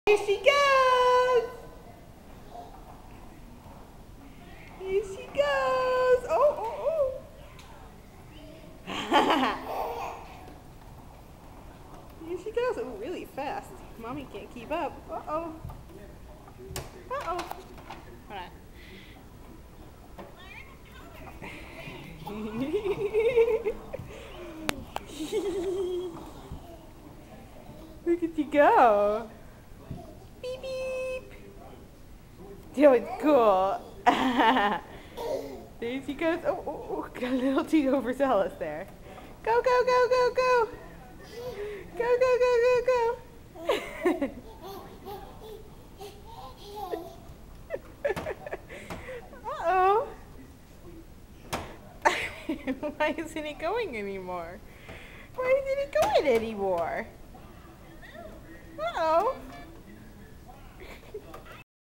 Here she goes! Here she goes! Oh, Here she goes. Oh, really fast. Mommy can't keep up. Uh-oh. Uh-oh. Hold on. Look at you go. Beep, beep. Doing cool. There she goes. Oh, got a little too overzealous there. Go, go, go, go, go. Go, go, go, go, go. Uh-oh. Why isn't it going anymore? Why isn't it going anymore? Uh-oh.